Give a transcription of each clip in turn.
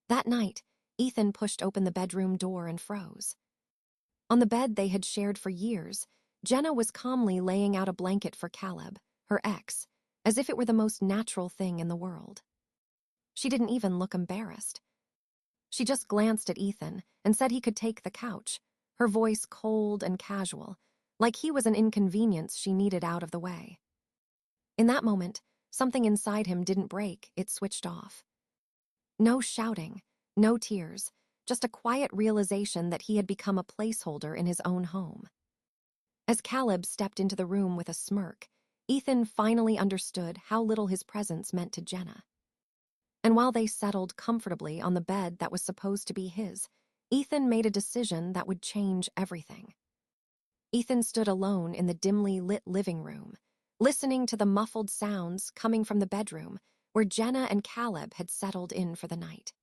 That night, Ethan pushed open the bedroom door and froze. On the bed they had shared for years, Jenna was calmly laying out a blanket for Caleb, her ex, as if it were the most natural thing in the world. She didn't even look embarrassed. She just glanced at Ethan and said he could take the couch, her voice cold and casual, like he was an inconvenience she needed out of the way. In that moment, something inside him didn't break, it switched off. No shouting, no tears, just a quiet realization that he had become a placeholder in his own home. As Caleb stepped into the room with a smirk, Ethan finally understood how little his presence meant to Jenna. And while they settled comfortably on the bed that was supposed to be his, Ethan made a decision that would change everything. Ethan stood alone in the dimly lit living room, listening to the muffled sounds coming from the bedroom where Jenna and Caleb had settled in for the night.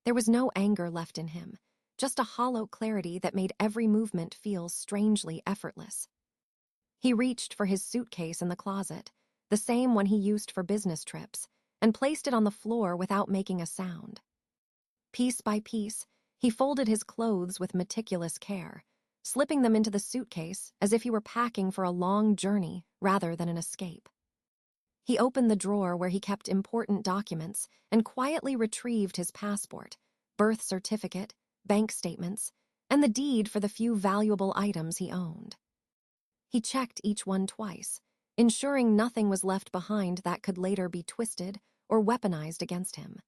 There was no anger left in him, just a hollow clarity that made every movement feel strangely effortless. He reached for his suitcase in the closet, the same one he used for business trips, and placed it on the floor without making a sound. Piece by piece, he folded his clothes with meticulous care, slipping them into the suitcase as if he were packing for a long journey rather than an escape. He opened the drawer where he kept important documents and quietly retrieved his passport, birth certificate, bank statements, and the deed for the few valuable items he owned. He checked each one twice, ensuring nothing was left behind that could later be twisted or weaponized against him.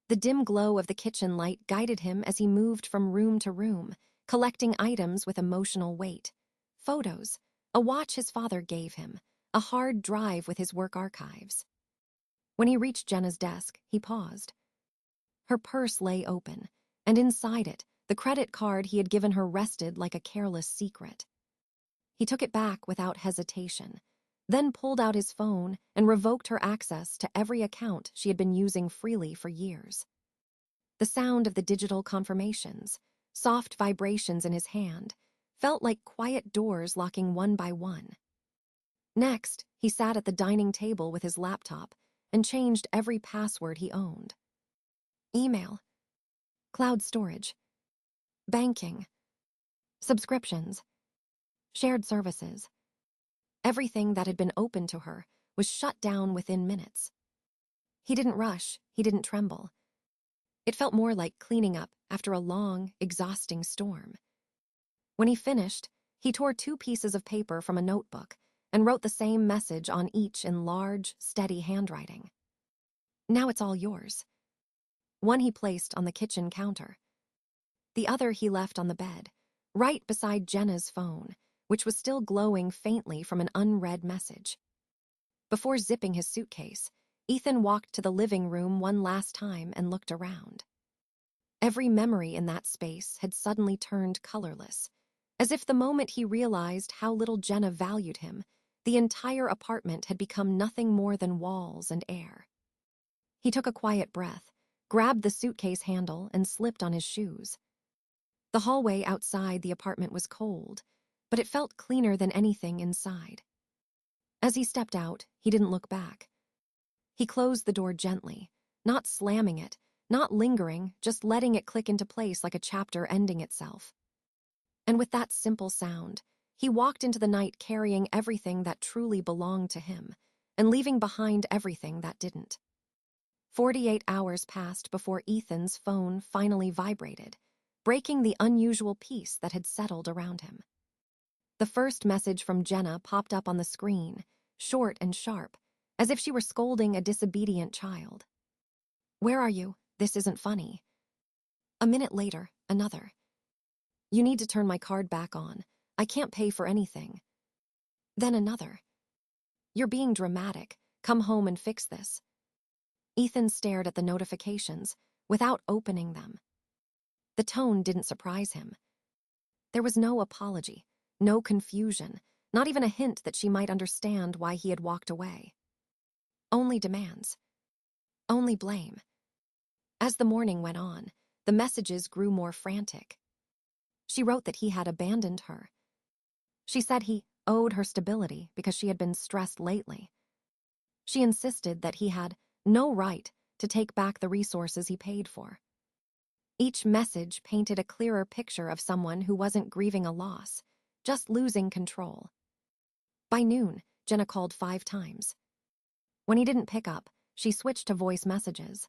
The dim glow of the kitchen light guided him as he moved from room to room, collecting items with emotional weight. Photos, a watch his father gave him, a hard drive with his work archives. When he reached Jenna's desk, he paused. Her purse lay open, and inside it, the credit card he had given her rested like a careless secret. He took it back without hesitation, then pulled out his phone and revoked her access to every account she had been using freely for years. The sound of the digital confirmations, soft vibrations in his hand, felt like quiet doors locking one by one. Next, he sat at the dining table with his laptop and changed every password he owned. Email, cloud storage, banking, subscriptions, shared services. Everything that had been open to her was shut down within minutes. He didn't rush, he didn't tremble. It felt more like cleaning up after a long, exhausting storm. When he finished, he tore 2 pieces of paper from a notebook and wrote the same message on each in large, steady handwriting. Now it's all yours. One he placed on the kitchen counter. The other he left on the bed, right beside Jenna's phone, which was still glowing faintly from an unread message. Before zipping his suitcase, Ethan walked to the living room one last time and looked around. Every memory in that space had suddenly turned colorless, as if the moment he realized how little Jenna valued him, the entire apartment had become nothing more than walls and air. He took a quiet breath, grabbed the suitcase handle, and slipped on his shoes. The hallway outside the apartment was cold, but it felt cleaner than anything inside. As he stepped out, he didn't look back. He closed the door gently, not slamming it, not lingering, just letting it click into place like a chapter ending itself. And with that simple sound, he walked into the night carrying everything that truly belonged to him, and leaving behind everything that didn't. 48 hours passed before Ethan's phone finally vibrated, breaking the unusual peace that had settled around him. The first message from Jenna popped up on the screen, short and sharp, as if she were scolding a disobedient child. "Where are you? This isn't funny." A minute later, another. "You need to turn my card back on. I can't pay for anything." Then another. "You're being dramatic. Come home and fix this." Ethan stared at the notifications, without opening them. The tone didn't surprise him. There was no apology, no confusion, not even a hint that she might understand why he had walked away. Only demands. Only blame. As the morning went on, the messages grew more frantic. She wrote that he had abandoned her. She said he owed her stability because she had been stressed lately. She insisted that he had no right to take back the resources he paid for. Each message painted a clearer picture of someone who wasn't grieving a loss, just losing control. By noon, Jenna called 5 times. When he didn't pick up, she switched to voice messages.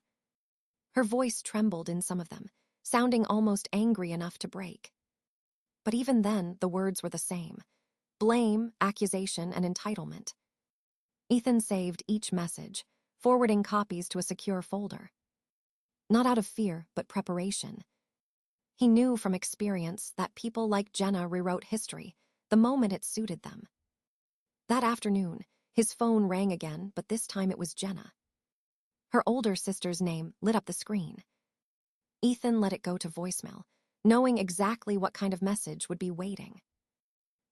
Her voice trembled in some of them, sounding almost angry enough to break. But even then, the words were the same: blame, accusation, and entitlement. Ethan saved each message, forwarding copies to a secure folder. Not out of fear, but preparation. He knew from experience that people like Jenna rewrote history the moment it suited them. That afternoon, his phone rang again, but this time it was Jenna. Her older sister's name lit up the screen. Ethan let it go to voicemail, knowing exactly what kind of message would be waiting.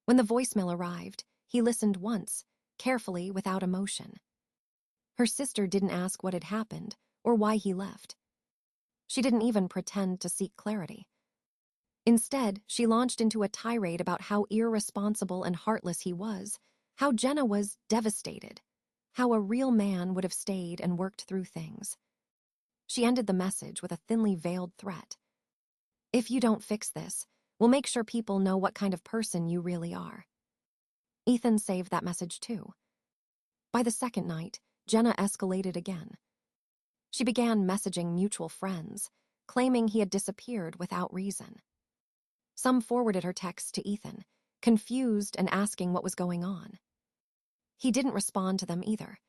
When the voicemail arrived, he listened once, carefully, without emotion. Her sister didn't ask what had happened or why he left. She didn't even pretend to seek clarity. Instead, she launched into a tirade about how irresponsible and heartless he was, how Jenna was devastated, how a real man would have stayed and worked through things. She ended the message with a thinly veiled threat. "If you don't fix this, we'll make sure people know what kind of person you really are." Ethan saved that message too. By the second night, Jenna escalated again. She began messaging mutual friends, claiming he had disappeared without reason. Some forwarded her texts to Ethan, confused and asking what was going on. He didn't respond to them either.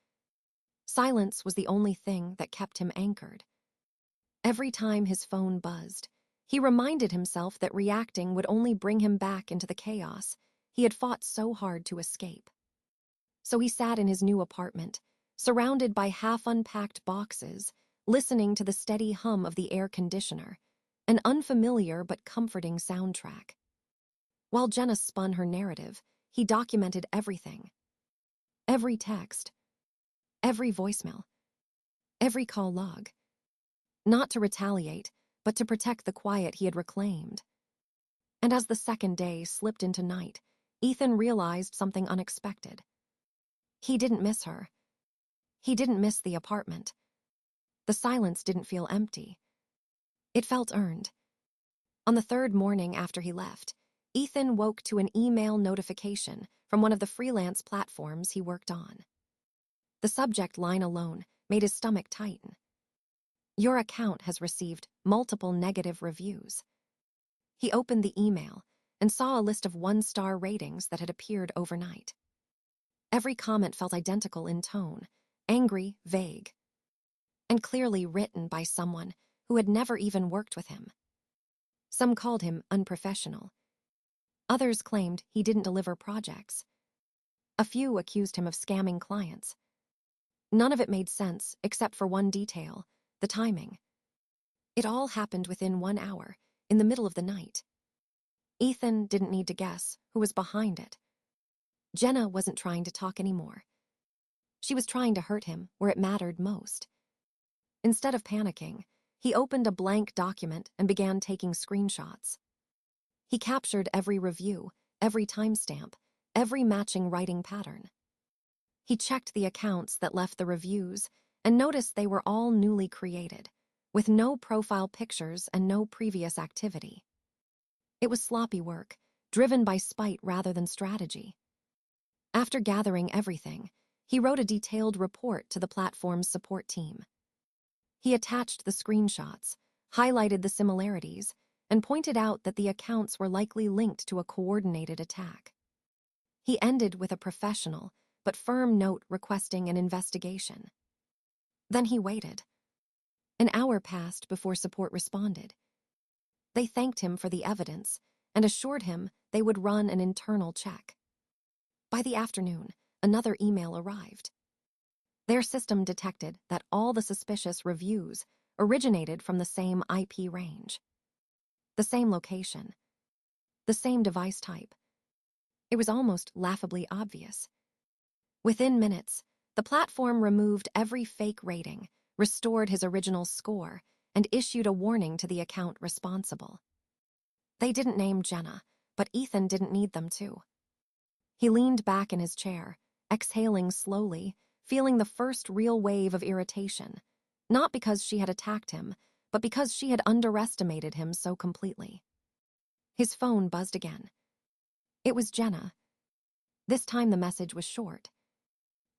Silence was the only thing that kept him anchored. Every time his phone buzzed, he reminded himself that reacting would only bring him back into the chaos he had fought so hard to escape. So he sat in his new apartment, surrounded by half-unpacked boxes, listening to the steady hum of the air conditioner, an unfamiliar but comforting soundtrack. While Jenna spun her narrative, he documented everything. Every text, every voicemail, every call log. Not to retaliate, but to protect the quiet he had reclaimed. And as the second day slipped into night, Ethan realized something unexpected. He didn't miss her. He didn't miss the apartment. The silence didn't feel empty. It felt earned. On the third morning after he left, Ethan woke to an email notification from one of the freelance platforms he worked on. The subject line alone made his stomach tighten. "Your account has received multiple negative reviews." He opened the email and saw a list of 1-star ratings that had appeared overnight. Every comment felt identical in tone, angry, vague, and clearly written by someone who had never even worked with him. Some called him unprofessional. Others claimed he didn't deliver projects. A few accused him of scamming clients. None of it made sense except for one detail: the timing. It all happened within 1 hour, in the middle of the night. Ethan didn't need to guess who was behind it. Jenna wasn't trying to talk anymore. She was trying to hurt him where it mattered most. Instead of panicking, he opened a blank document and began taking screenshots. He captured every review, every timestamp, every matching writing pattern. He checked the accounts that left the reviews and noticed they were all newly created, with no profile pictures and no previous activity. It was sloppy work, driven by spite rather than strategy. After gathering everything, he wrote a detailed report to the platform's support team. He attached the screenshots, highlighted the similarities, and pointed out that the accounts were likely linked to a coordinated attack. He ended with a professional but firm note requesting an investigation. Then he waited. An hour passed before support responded. They thanked him for the evidence and assured him they would run an internal check. By the afternoon, another email arrived. Their system detected that all the suspicious reviews originated from the same IP range, the same location, the same device type. It was almost laughably obvious. Within minutes, the platform removed every fake rating, restored his original score, and issued a warning to the account responsible. They didn't name Jenna, but Ethan didn't need them to. He leaned back in his chair, exhaling slowly, feeling the first real wave of irritation. Not because she had attacked him, but because she had underestimated him so completely. His phone buzzed again. It was Jenna. This time the message was short.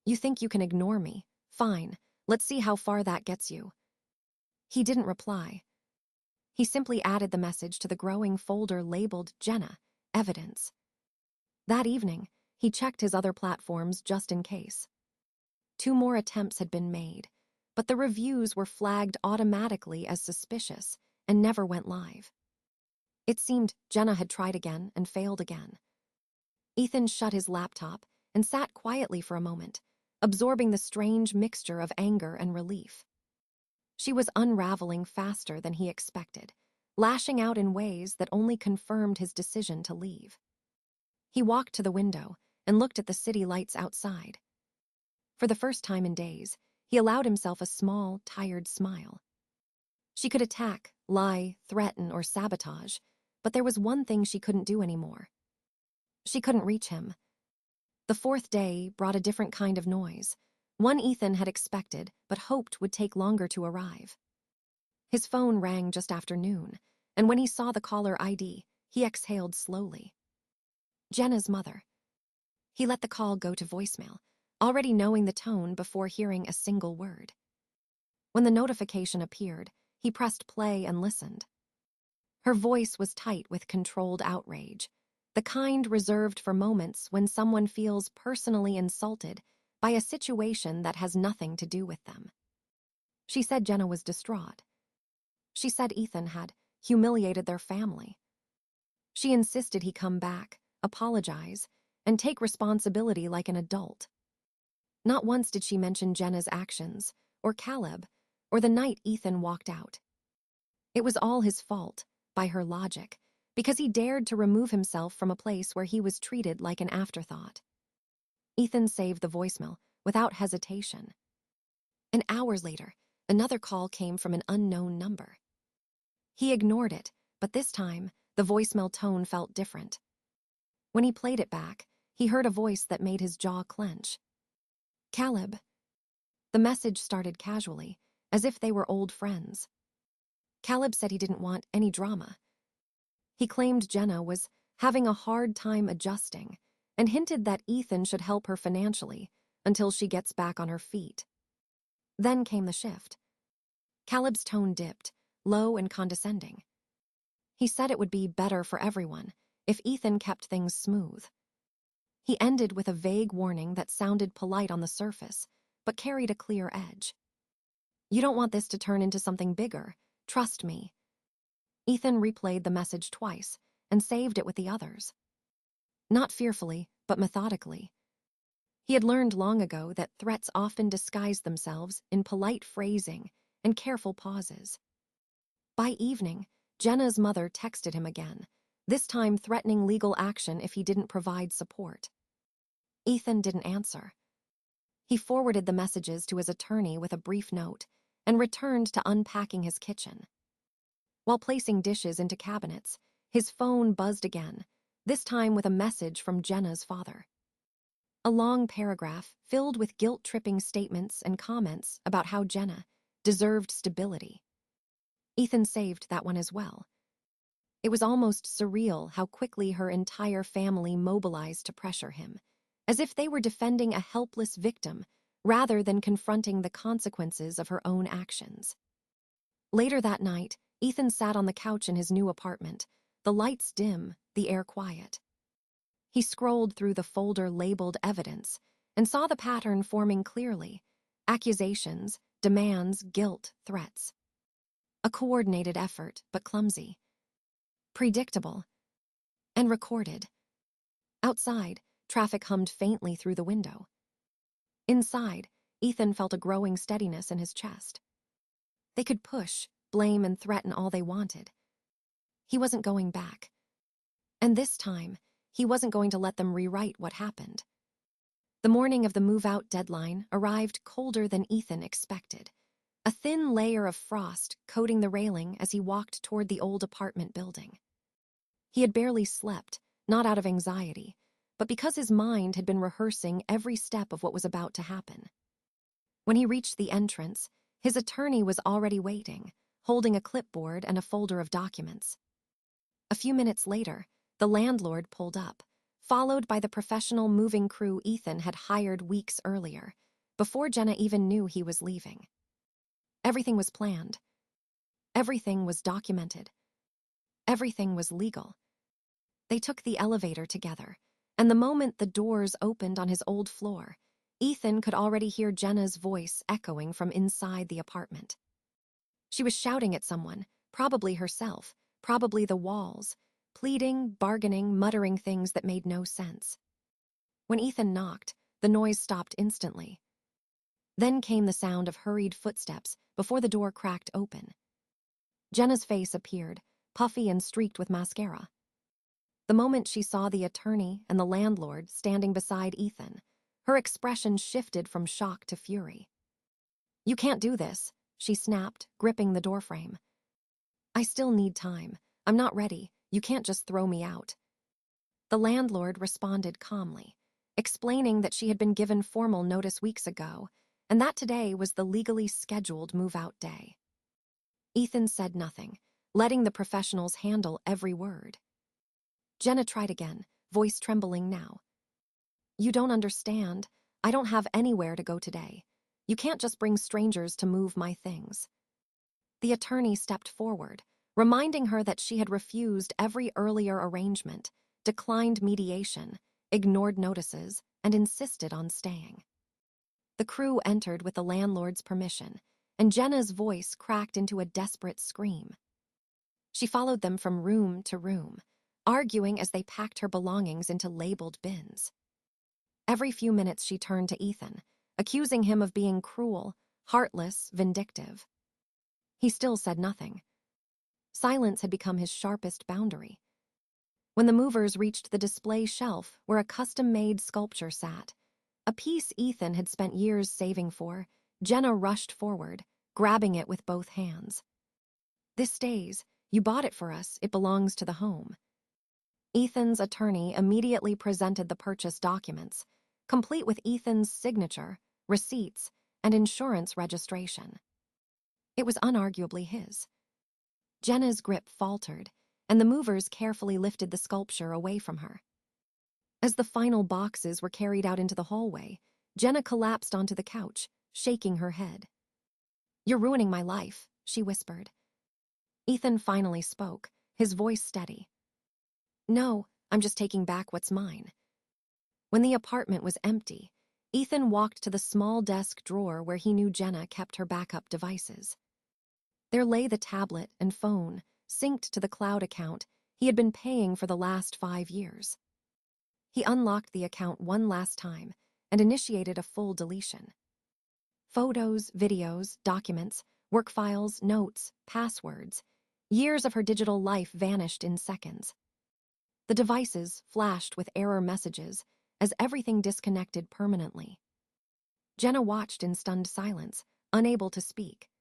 "You think you can ignore me? Fine, let's see how far that gets you." He didn't reply. He simply added the message to the growing folder labeled Jenna, Evidence. That evening, he checked his other platforms just in case. 2 more attempts had been made, but the reviews were flagged automatically as suspicious and never went live. It seemed Jenna had tried again and failed again. Ethan shut his laptop and sat quietly for a moment, absorbing the strange mixture of anger and relief. She was unraveling faster than he expected, lashing out in ways that only confirmed his decision to leave. He walked to the window and looked at the city lights outside. For the first time in days, he allowed himself a small, tired smile. She could attack, lie, threaten, or sabotage, but there was one thing she couldn't do anymore. She couldn't reach him. The 4th day brought a different kind of noise, one Ethan had expected but hoped would take longer to arrive. His phone rang just after noon, and when he saw the caller ID, he exhaled slowly. Jenna's mother. He let the call go to voicemail, already knowing the tone before hearing a single word. When the notification appeared, he pressed play and listened. Her voice was tight with controlled outrage, the kind reserved for moments when someone feels personally insulted by a situation that has nothing to do with them. She said Jenna was distraught. She said Ethan had humiliated their family. She insisted he come back, apologize, and take responsibility like an adult. Not once did she mention Jenna's actions, or Caleb, or the night Ethan walked out. It was all his fault, by her logic, because he dared to remove himself from a place where he was treated like an afterthought. Ethan saved the voicemail without hesitation. And hours later, another call came from an unknown number. He ignored it, but this time, the voicemail tone felt different. When he played it back, he heard a voice that made his jaw clench. "Caleb." The message started casually, as if they were old friends. Caleb said he didn't want any drama. He claimed Jenna was having a hard time adjusting and hinted that Ethan should help her financially until she gets back on her feet. Then came the shift. Caleb's tone dipped, low and condescending. He said it would be better for everyone if Ethan kept things smooth. He ended with a vague warning that sounded polite on the surface, but carried a clear edge. "You don't want this to turn into something bigger. Trust me." Ethan replayed the message twice and saved it with the others. Not fearfully, but methodically. He had learned long ago that threats often disguise themselves in polite phrasing and careful pauses. By evening, Jenna's mother texted him again, this time threatening legal action if he didn't provide support. Ethan didn't answer. He forwarded the messages to his attorney with a brief note and returned to unpacking his kitchen. While placing dishes into cabinets, his phone buzzed again, this time with a message from Jenna's father. A long paragraph filled with guilt-tripping statements and comments about how Jenna deserved stability. Ethan saved that one as well. It was almost surreal how quickly her entire family mobilized to pressure him, as if they were defending a helpless victim rather than confronting the consequences of her own actions. Later that night, Ethan sat on the couch in his new apartment, the lights dim, the air quiet. He scrolled through the folder labeled Evidence and saw the pattern forming clearly: accusations, demands, guilt, threats. A coordinated effort, but clumsy. Predictable. And recorded. Outside, traffic hummed faintly through the window. Inside, Ethan felt a growing steadiness in his chest. They could push, blame, and threaten all they wanted. He wasn't going back. And this time, he wasn't going to let them rewrite what happened. The morning of the move-out deadline arrived colder than Ethan expected, a thin layer of frost coating the railing as he walked toward the old apartment building. He had barely slept, not out of anxiety, but because his mind had been rehearsing every step of what was about to happen. When he reached the entrance, His attorney was already waiting, holding a clipboard and a folder of documents. A few minutes later, the landlord pulled up, followed by the professional moving crew Ethan had hired weeks earlier, before Jenna even knew he was leaving. Everything was planned. Everything was documented. Everything was legal. They took the elevator together, and the moment the doors opened on his old floor, Ethan could already hear Jenna's voice echoing from inside the apartment. She was shouting at someone, probably herself, probably the walls, pleading, bargaining, muttering things that made no sense. When Ethan knocked, the noise stopped instantly. Then came the sound of hurried footsteps before the door cracked open. Jenna's face appeared, puffy and streaked with mascara. The moment she saw the attorney and the landlord standing beside Ethan, her expression shifted from shock to fury. "You can't do this," she snapped, gripping the doorframe. "I still need time. I'm not ready. You can't just throw me out." The landlord responded calmly, explaining that she had been given formal notice weeks ago, and that today was the legally scheduled move-out day. Ethan said nothing, letting the professionals handle every word. Jenna tried again, voice trembling now. "You don't understand. I don't have anywhere to go today. You can't just bring strangers to move my things." The attorney stepped forward, reminding her that she had refused every earlier arrangement, declined mediation, ignored notices, and insisted on staying. The crew entered with the landlord's permission, and Jenna's voice cracked into a desperate scream. She followed them from room to room, arguing as they packed her belongings into labeled bins. Every few minutes she turned to Ethan, accusing him of being cruel, heartless, vindictive. He still said nothing. Silence had become his sharpest boundary. When the movers reached the display shelf where a custom-made sculpture sat, a piece Ethan had spent years saving for, Jenna rushed forward, grabbing it with both hands. "This stays. You bought it for us. It belongs to the home." Ethan's attorney immediately presented the purchase documents, complete with Ethan's signature, receipts, and insurance registration. It was unarguably his. Jenna's grip faltered, and the movers carefully lifted the sculpture away from her. As the final boxes were carried out into the hallway, Jenna collapsed onto the couch, shaking her head. "You're ruining my life," she whispered. Ethan finally spoke, his voice steady. "No, I'm just taking back what's mine." When the apartment was empty, Ethan walked to the small desk drawer where he knew Jenna kept her backup devices. There lay the tablet and phone, synced to the cloud account he had been paying for the last 5 years. He unlocked the account one last time and initiated a full deletion. Photos, videos, documents, work files, notes, passwords. Years of her digital life vanished in seconds. The devices flashed with error messages as everything disconnected permanently. Jenna watched in stunned silence, unable to speak.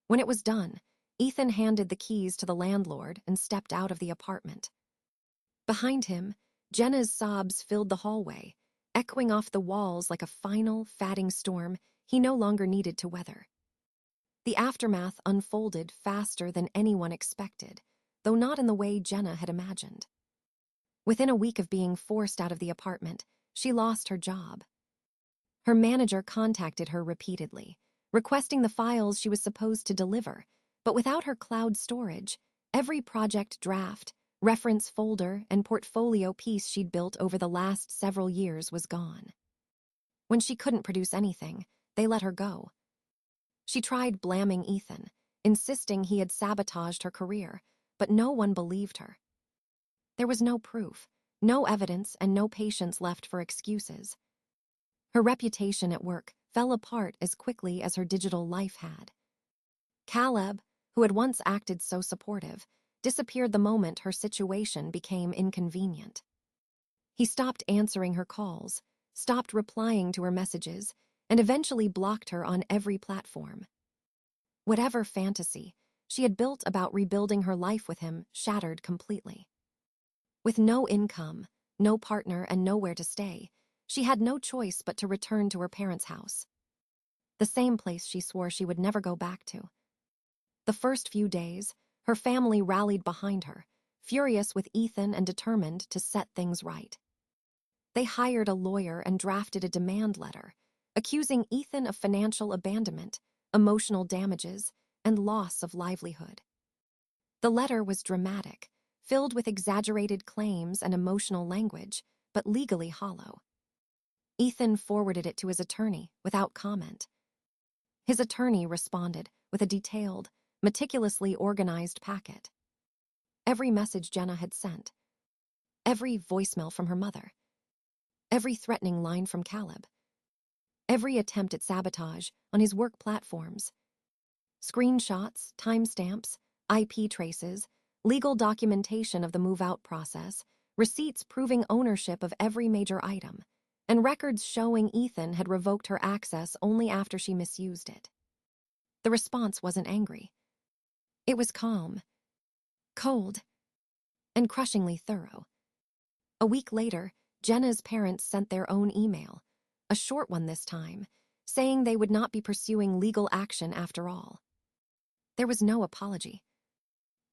When it was done, Ethan handed the keys to the landlord and stepped out of the apartment. Behind him, Jenna's sobs filled the hallway, echoing off the walls like a final, fatting storm he no longer needed to weather. The aftermath unfolded faster than anyone expected, though not in the way Jenna had imagined. Within a week of being forced out of the apartment, she lost her job. Her manager contacted her repeatedly, requesting the files she was supposed to deliver, but without her cloud storage, every project draft, reference folder, and portfolio piece she'd built over the last several years was gone. When she couldn't produce anything, they let her go. She tried blaming Ethan, insisting he had sabotaged her career, but no one believed her. There was no proof, no evidence, and no patience left for excuses. Her reputation at work fell apart as quickly as her digital life had. Caleb, who had once acted so supportive, disappeared the moment her situation became inconvenient. He stopped answering her calls, stopped replying to her messages, and eventually blocked her on every platform. Whatever fantasy she had built about rebuilding her life with him shattered completely. With no income, no partner, and nowhere to stay, she had no choice but to return to her parents' house. the same place she swore she would never go back to. The first few days, her family rallied behind her, furious with Ethan and determined to set things right. They hired a lawyer and drafted a demand letter, accusing Ethan of financial abandonment, emotional damages, and loss of livelihood. The letter was dramatic, filled with exaggerated claims and emotional language, but legally hollow. Ethan forwarded it to his attorney without comment. His attorney responded with a detailed, meticulously organized packet. Every message Jenna had sent, every voicemail from her mother, every threatening line from Caleb, every attempt at sabotage on his work platforms. Screenshots, timestamps, IP traces, legal documentation of the move-out process, receipts proving ownership of every major item, and records showing Ethan had revoked her access only after she misused it. The response wasn't angry. It was calm, cold, and crushingly thorough. A week later, Jenna's parents sent their own email, a short one this time, saying they would not be pursuing legal action after all. There was no apology,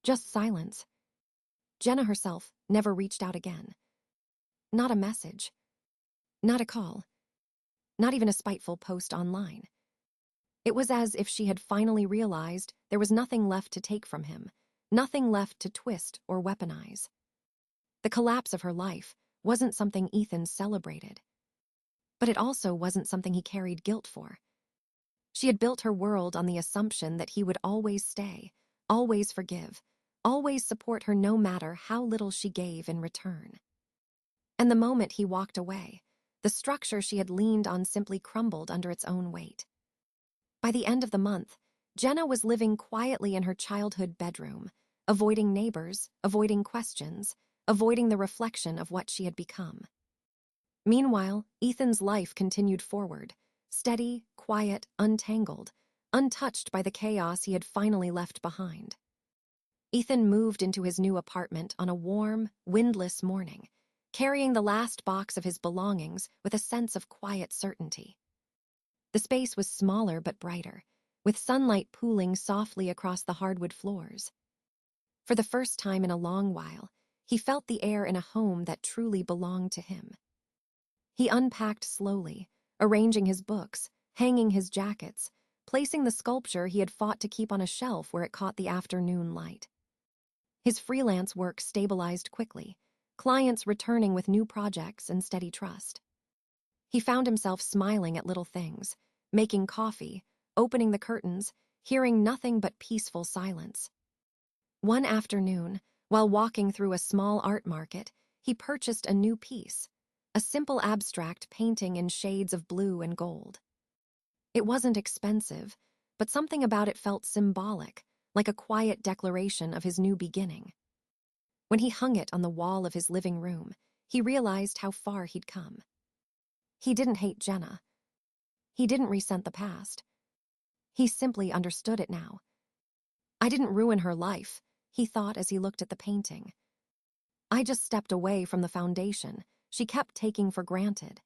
just silence. Jenna herself never reached out again. Not a message, not a call, not even a spiteful post online. It was as if she had finally realized there was nothing left to take from him, nothing left to twist or weaponize. The collapse of her life wasn't something Ethan celebrated, but it also wasn't something he carried guilt for. She had built her world on the assumption that he would always stay, always forgive, always support her no matter how little she gave in return. And the moment he walked away, the structure she had leaned on simply crumbled under its own weight. By the end of the month, Jenna was living quietly in her childhood bedroom, avoiding neighbors, avoiding questions, avoiding the reflection of what she had become. Meanwhile, Ethan's life continued forward, steady, quiet, untangled, untouched by the chaos he had finally left behind. Ethan moved into his new apartment on a warm, windless morning, carrying the last box of his belongings with a sense of quiet certainty. The space was smaller but brighter, with sunlight pooling softly across the hardwood floors. For the first time in a long while, he felt the air in a home that truly belonged to him. He unpacked slowly, arranging his books, hanging his jackets, placing the sculpture he had fought to keep on a shelf where it caught the afternoon light. His freelance work stabilized quickly, clients returning with new projects and steady trust. He found himself smiling at little things, making coffee, opening the curtains, hearing nothing but peaceful silence. One afternoon, while walking through a small art market, he purchased a new piece, a simple abstract painting in shades of blue and gold. It wasn't expensive, but something about it felt symbolic, like a quiet declaration of his new beginning. When he hung it on the wall of his living room, he realized how far he'd come. He didn't hate Jenna. He didn't resent the past. He simply understood it now. I didn't ruin her life, he thought as he looked at the painting. I just stepped away from the foundation she kept taking for granted.